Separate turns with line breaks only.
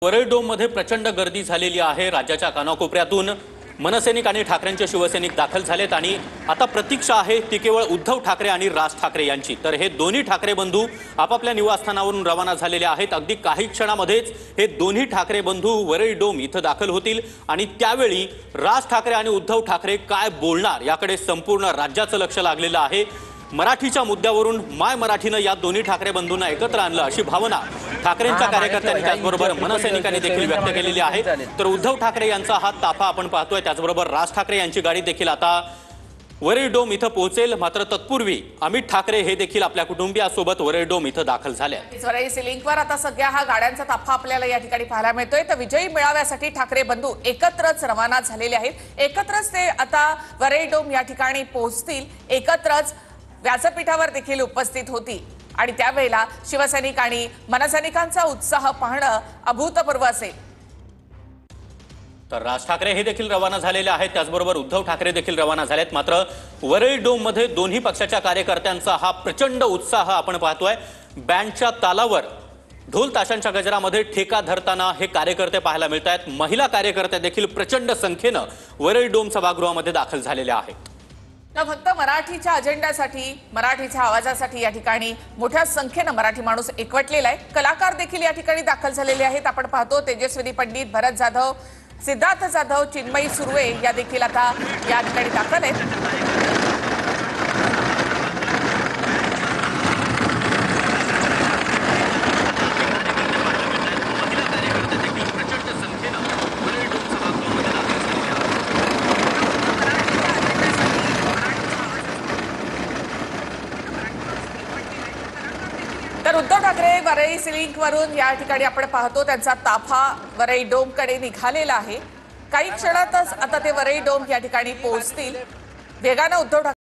वरळी डोममध्ये प्रचंड गर्दी झालेली आहे। राज्याच्या कानाकोपऱ्यातून मनसैनिक आणि ठाकरेंचे शिवसैनिक दाखल झालेत आणि आता प्रतीक्षा आहे ती केवळ उद्धव ठाकरे आणि राज ठाकरे यांची। तर हे दोन्ही ठाकरे बंधू आपापल्या निवासस्थानावरून रवाना झालेले आहेत। अगदी काही क्षणामध्येच हे दोन्ही ठाकरे बंधू वरळी डोम इथं दाखल होतील आणि त्यावेळी राज ठाकरे आणि उद्धव ठाकरे काय बोलणार याकडे संपूर्ण राज्याचं लक्ष लागलेलं आहे। मराठीच्या मुद्द्यावरून माय मराठीनं या दोन्ही ठाकरे बंधूंना एकत्र आणलं अशी भावना ठाकरेंच्या कार्यकर्त्यांनी त्याचबरोबर मनसैनिकांनी देखील व्यक्त केलेली आहे। तर उद्धव ठाकरे यांचा हा ताफा आपण पाहतोय, त्याचबरोबर राज ठाकरे यांची गाडी देखील आता वरळी डोम इथं पोहोचेल। मात्र तत्पूर्वी अमित ठाकरे हे देखील आपल्या कुटुंबियांसोबत वरळी डोम इथं दाखल झाले आहेत।
वरळी सिलिंकवर आता सगळ्या हा गाड्यांचा ताफा आपल्याला या ठिकाणी पाहायला मिळतोय। तर विजयी मेळाव्यासाठी ठाकरे बंधू एकत्रच रवाना झालेले आहेत। एकत्रच ते आता वरळी डोम या ठिकाणी पोहोचतील, एकत्रच व्यासपीठावर देखील उपस्थित होती आणि त्यावेळेला शिवसैनिक आणि मनसैनिकांचा उत्साह पाहणं अभूतपूर्व असेल।
तर राज ठाकरे हे देखील रवाना झालेले आहेत, त्याचबरोबर उद्धव ठाकरे देखील रवाना झालेत। मात्र वरळी डोम मध्ये दोन्ही पक्षाच्या कार्यकर्त्यांचा हा प्रचंड उत्साह आपण पाहतोय। बँडच्या तालावर ढोल ताशांच्या गजरामध्ये ठेका धरताना हे कार्यकर्ते पाहायला मिळत आहेत। महिला कार्यकर्ते देखील प्रचंड संख्येनं वरळी डोम सभागृहामध्ये दाखल झालेल्या आहेत।
फक्त मराठीच्या अजेंड्यासाठी, मराठीच्या आवाजासाठी या ठिकाणी मोठ्या संख्येनं मराठी माणूस एकवटलेला आहे। कलाकार देखील या ठिकाणी दाखल झालेले आहेत। आपण पाहतो तेजस्विनी पंडित, भरत जाधव, सिद्धार्थ जाधव, चिन्मयी सुर्वे या देखील आता या ठिकाणी दाखल आहेत। तर उद्धव ठाकरे वरळी सिलिंक वरून या ठिकाणी आपण पाहतो त्यांचा ताफा वरळी डोम कडे निघालेला आहे। काही क्षणातच आता ते वरळी डोम या ठिकाणी पोहोचतील। वेगाने उद्धव ठाकरे